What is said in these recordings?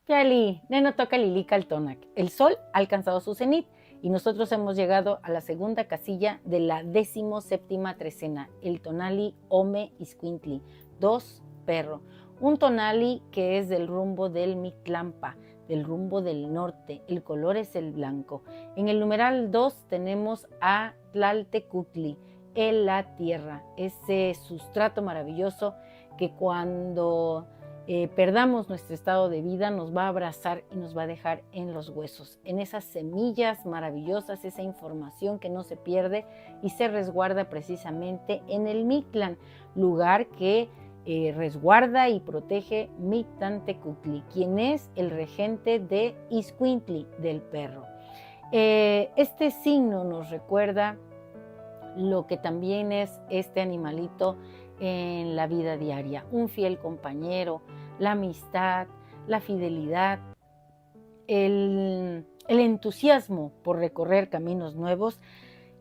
Yali, Neno toca Lilica al Tonac. El sol ha alcanzado su cenit y nosotros hemos llegado a la segunda casilla de la 17ª trecena, el tonali Ome Iscuintli, 2 perro. Un tonali que es del rumbo del Mictlampa, del rumbo del norte. El color es el blanco. En el numeral 2 tenemos a Tlaltecutli, la tierra, ese sustrato maravilloso que cuando perdamos nuestro estado de vida, nos va a abrazar y nos va a dejar en los huesos, en esas semillas maravillosas, esa información que no se pierde y se resguarda precisamente en el Mictlán, lugar que resguarda y protege Mictlantecutli, quien es el regente de Iscuintli, del perro. Este signo nos recuerda lo que también es este animalito en la vida diaria, un fiel compañero, la amistad, la fidelidad, el entusiasmo por recorrer caminos nuevos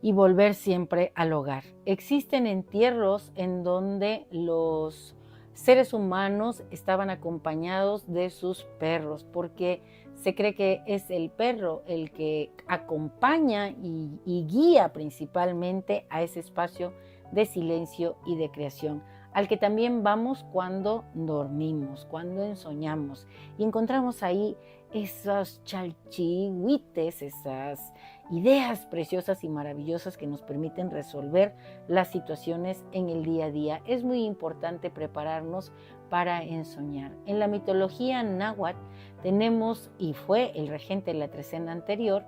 y volver siempre al hogar. Existen entierros en donde los seres humanos estaban acompañados de sus perros, porque se cree que es el perro el que acompaña y guía principalmente a ese espacio de silencio y de creación, al que también vamos cuando dormimos, cuando ensoñamos y encontramos ahí esos chalchihuites, esas ideas preciosas y maravillosas que nos permiten resolver las situaciones en el día a día. Es muy importante prepararnos para ensoñar. En la mitología náhuatl tenemos, y fue el regente de la trecena anterior,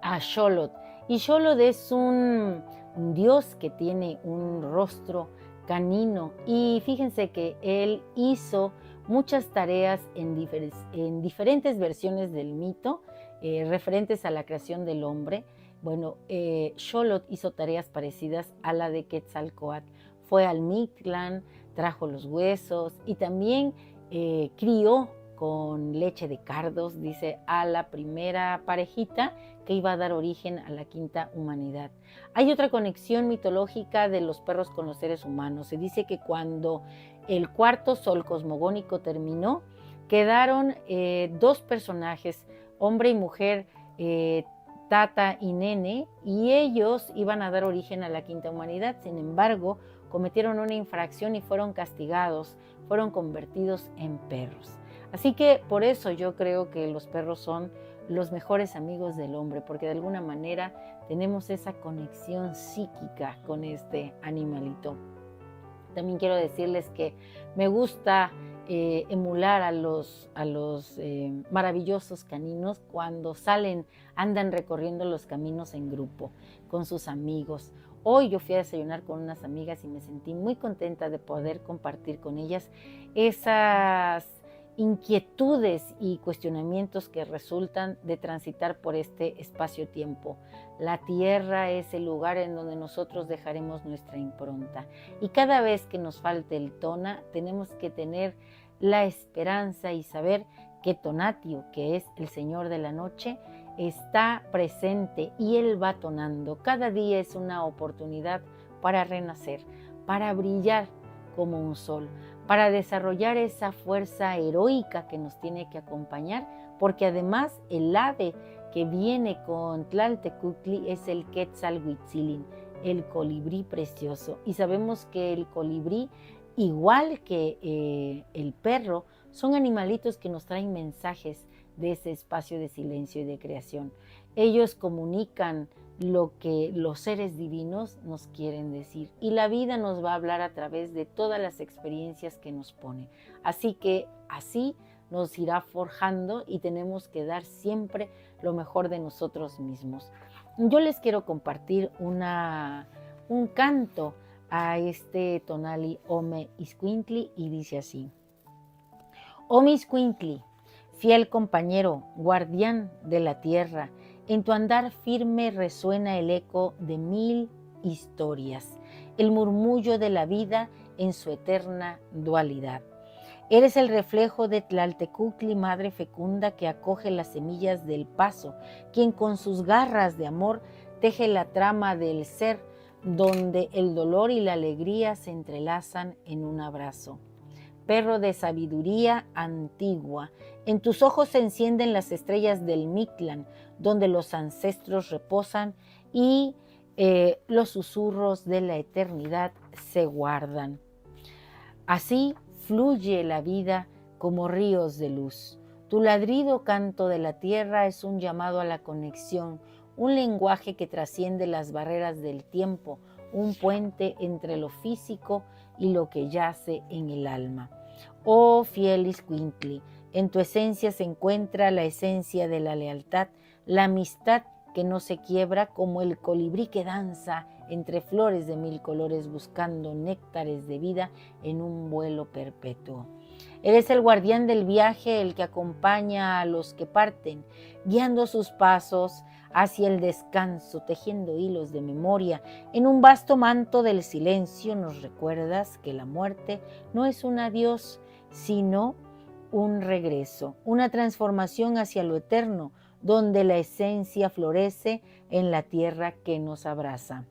a Xolotl. Y Xolotl es un dios que tiene un rostro canino y fíjense que él hizo muchas tareas en diferentes versiones del mito referentes a la creación del hombre. Bueno, Xolotl hizo tareas parecidas a la de Quetzalcóatl. Fue al Mictlán, trajo los huesos y también crió con leche de cardos, dice, a la primera parejita que iba a dar origen a la quinta humanidad. Hay otra conexión mitológica de los perros con los seres humanos. Se dice que cuando el cuarto sol cosmogónico terminó, quedaron dos personajes, hombre y mujer, Tata y Nene, y ellos iban a dar origen a la quinta humanidad. Sin embargo, cometieron una infracción y fueron castigados, fueron convertidos en perros. Así que por eso yo creo que los perros son los mejores amigos del hombre, porque de alguna manera tenemos esa conexión psíquica con este animalito. También quiero decirles que me gusta emular a los maravillosos caninos cuando salen, andan recorriendo los caminos en grupo con sus amigos. Hoy yo fui a desayunar con unas amigas y me sentí muy contenta de poder compartir con ellas esas inquietudes y cuestionamientos que resultan de transitar por este espacio-tiempo. La tierra es el lugar en donde nosotros dejaremos nuestra impronta. Y cada vez que nos falte el tona, tenemos que tener la esperanza y saber que Tonatio, que es el Señor de la Noche, está presente y Él va tonando. Cada día es una oportunidad para renacer, para brillar como un sol, para desarrollar esa fuerza heroica que nos tiene que acompañar, porque además el ave que viene con Tlaltecutli es el Quetzalhuitzilin, el colibrí precioso. Y sabemos que el colibrí, igual que el perro, son animalitos que nos traen mensajes de ese espacio de silencio y de creación. Ellos comunican lo que los seres divinos nos quieren decir y la vida nos va a hablar a través de todas las experiencias que nos pone. Así que así nos irá forjando y tenemos que dar siempre lo mejor de nosotros mismos. Yo les quiero compartir un canto a este tonali Ome Iscuintli y dice así: Ome Iscuintli, fiel compañero, guardián de la tierra, en tu andar firme resuena el eco de 1000 historias, el murmullo de la vida en su eterna dualidad. Eres el reflejo de Tlaltecutli, madre fecunda que acoge las semillas del paso, quien con sus garras de amor teje la trama del ser, donde el dolor y la alegría se entrelazan en un abrazo. perro de sabiduría antigua. En tus ojos se encienden las estrellas del Mictlán, donde los ancestros reposan y los susurros de la eternidad se guardan. Así fluye la vida como ríos de luz. Tu ladrido canto de la tierra es un llamado a la conexión, un lenguaje que trasciende las barreras del tiempo, un puente entre lo físico y lo que yace en el alma. Oh fiel Xcuintli, en tu esencia se encuentra la esencia de la lealtad, la amistad que no se quiebra, como el colibrí que danza entre flores de mil colores buscando néctares de vida en un vuelo perpetuo. Eres el guardián del viaje, el que acompaña a los que parten, guiando sus pasos hacia el descanso, tejiendo hilos de memoria. En un vasto manto del silencio nos recuerdas que la muerte no es un adiós, sino un regreso, una transformación hacia lo eterno, donde la esencia florece en la tierra que nos abraza.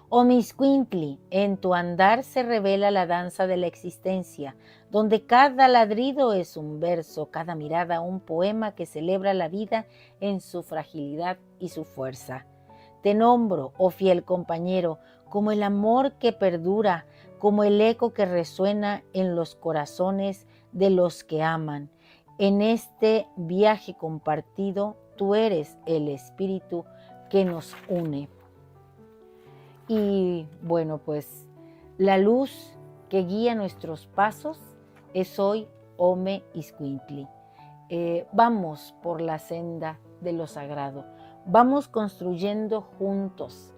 Oh Xcuintli, en tu andar se revela la danza de la existencia, donde cada ladrido es un verso, cada mirada un poema que celebra la vida en su fragilidad y su fuerza. Te nombro, oh fiel compañero, como el amor que perdura, como el eco que resuena en los corazones de los que aman. En este viaje compartido, tú eres el espíritu que nos une. Y bueno, pues la luz que guía nuestros pasos es hoy Ome Xcuintli. Vamos por la senda de lo sagrado, vamos construyendo juntos.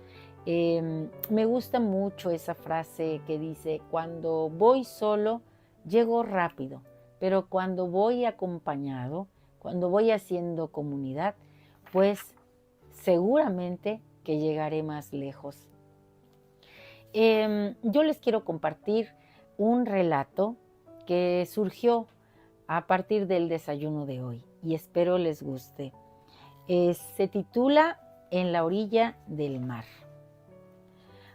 Me gusta mucho esa frase que dice: cuando voy solo, llego rápido, pero cuando voy acompañado, cuando voy haciendo comunidad, pues seguramente que llegaré más lejos. Yo les quiero compartir un relato que surgió a partir del desayuno de hoy y espero les guste. Se titula En la orilla del mar.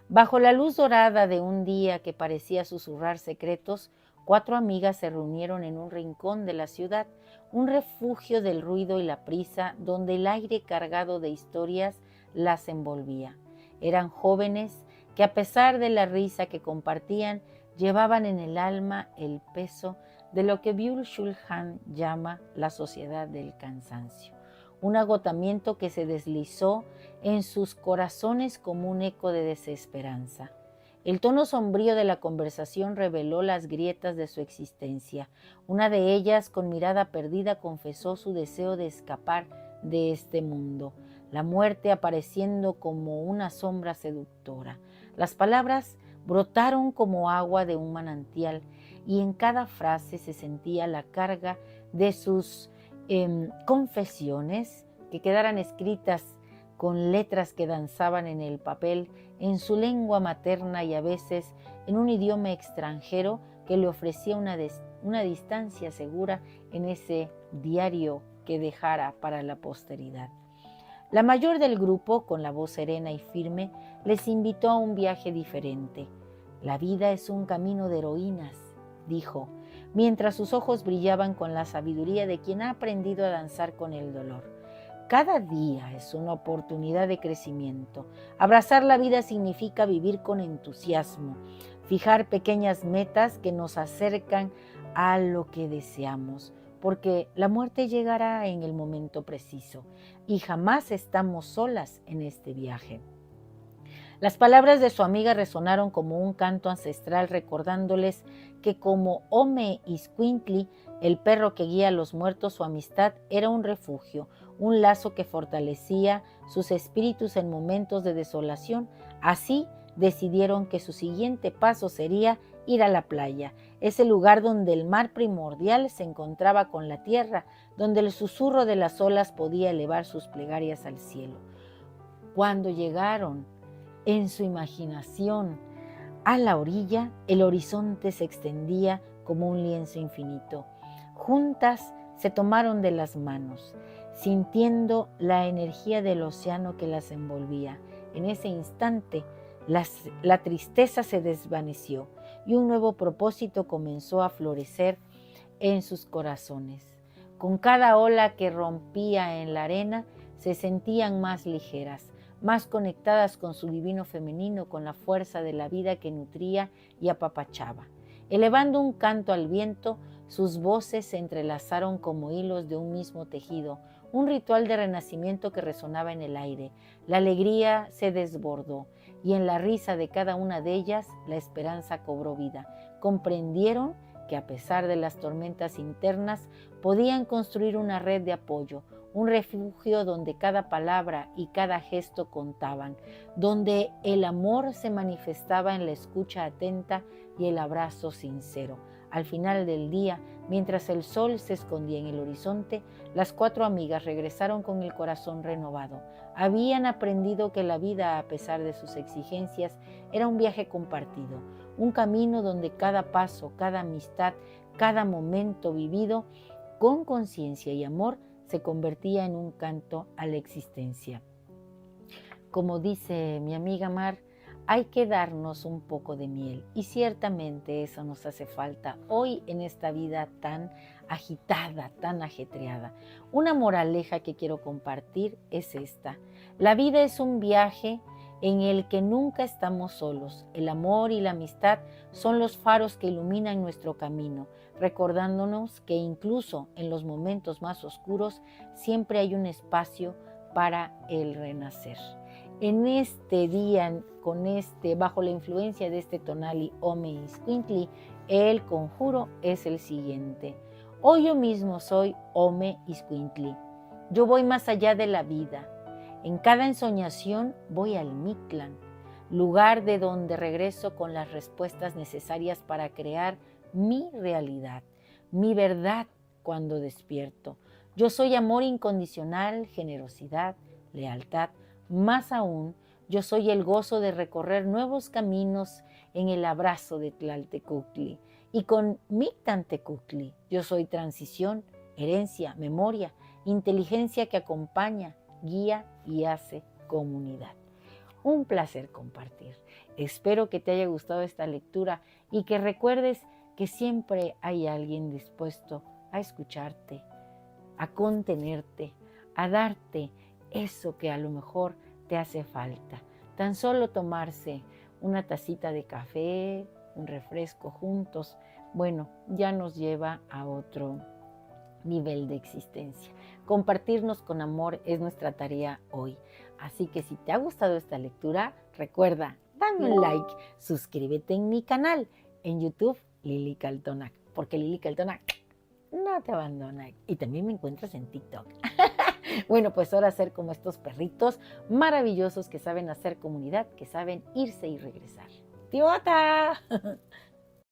Bajo la luz dorada de un día que parecía susurrar secretos, 4 amigas se reunieron en un rincón de la ciudad, un refugio del ruido y la prisa, donde el aire cargado de historias las envolvía. Eran jóvenes que, a pesar de la risa que compartían, llevaban en el alma el peso de lo que Byung-Chul Han llama la sociedad del cansancio, un agotamiento que se deslizó en sus corazones como un eco de desesperanza. El tono sombrío de la conversación reveló las grietas de su existencia. Una de ellas, con mirada perdida, confesó su deseo de escapar de este mundo, la muerte apareciendo como una sombra seductora. Las palabras brotaron como agua de un manantial y en cada frase se sentía la carga de sus confesiones que quedaran escritas con letras que danzaban en el papel, en su lengua materna y a veces en un idioma extranjero que le ofrecía una distancia segura en ese diario que dejara para la posteridad. La mayor del grupo, con la voz serena y firme, les invitó a un viaje diferente. La vida es un camino de heroínas, dijo, mientras sus ojos brillaban con la sabiduría de quien ha aprendido a danzar con el dolor. Cada día es una oportunidad de crecimiento. Abrazar la vida significa vivir con entusiasmo, fijar pequeñas metas que nos acercan a lo que deseamos, porque la muerte llegará en el momento preciso y jamás estamos solas en este viaje. Las palabras de su amiga resonaron como un canto ancestral, recordándoles que como Ome Xcuintli, el perro que guía a los muertos, su amistad era un refugio, un lazo que fortalecía sus espíritus en momentos de desolación. Así decidieron que su siguiente paso sería ir a la playa, ese lugar donde el mar primordial se encontraba con la tierra, donde el susurro de las olas podía elevar sus plegarias al cielo. Cuando llegaron en su imaginación a la orilla, el horizonte se extendía como un lienzo infinito. Juntas se tomaron de las manos, sintiendo la energía del océano que las envolvía. En ese instante, la tristeza se desvaneció. y un nuevo propósito comenzó a florecer en sus corazones. Con cada ola que rompía en la arena, se sentían más ligeras, más conectadas con su divino femenino, con la fuerza de la vida que nutría y apapachaba. Elevando un canto al viento, sus voces se entrelazaron como hilos de un mismo tejido, un ritual de renacimiento que resonaba en el aire. La alegría se desbordó y en la risa de cada una de ellas la esperanza cobró vida. Comprendieron que a pesar de las tormentas internas podían construir una red de apoyo, un refugio donde cada palabra y cada gesto contaban, donde el amor se manifestaba en la escucha atenta y el abrazo sincero. Al final del día, mientras el sol se escondía en el horizonte, las 4 amigas regresaron con el corazón renovado. Habían aprendido que la vida, a pesar de sus exigencias, era un viaje compartido, un camino donde cada paso, cada amistad, cada momento vivido con conciencia y amor se convertía en un canto a la existencia. Como dice mi amiga Mar, hay que darnos un poco de miel y ciertamente eso nos hace falta hoy en esta vida tan agitada, tan ajetreada. Una moraleja que quiero compartir es esta: la vida es un viaje en el que nunca estamos solos. El amor y la amistad son los faros que iluminan nuestro camino, recordándonos que incluso en los momentos más oscuros siempre hay un espacio para el renacer. En este día, bajo la influencia de este tonali Ome-Iscuintli, el conjuro es el siguiente: hoy yo mismo soy Ome-Iscuintli. Yo voy más allá de la vida. En cada ensoñación voy al Mictlán, lugar de donde regreso con las respuestas necesarias para crear mi realidad, mi verdad cuando despierto. Yo soy amor incondicional, generosidad, lealtad. Más aún, yo soy el gozo de recorrer nuevos caminos en el abrazo de Tlaltecuhtli. Y con Mictantecuhtli, yo soy transición, herencia, memoria, inteligencia que acompaña, guía y hace comunidad. Un placer compartir. Espero que te haya gustado esta lectura y que recuerdes que siempre hay alguien dispuesto a escucharte, a contenerte, a darte eso que a lo mejor te hace falta. Tan solo tomarse una tacita de café, un refresco juntos, bueno, ya nos lleva a otro nivel de existencia. Compartirnos con amor es nuestra tarea hoy. Así que si te ha gustado esta lectura, recuerda, dame un like, suscríbete en mi canal en YouTube, Lili Caltonac, porque Lili Caltonac no te abandona. Y también me encuentras en TikTok. Bueno, pues ahora ser como estos perritos maravillosos que saben hacer comunidad, que saben irse y regresar. ¡Tiota!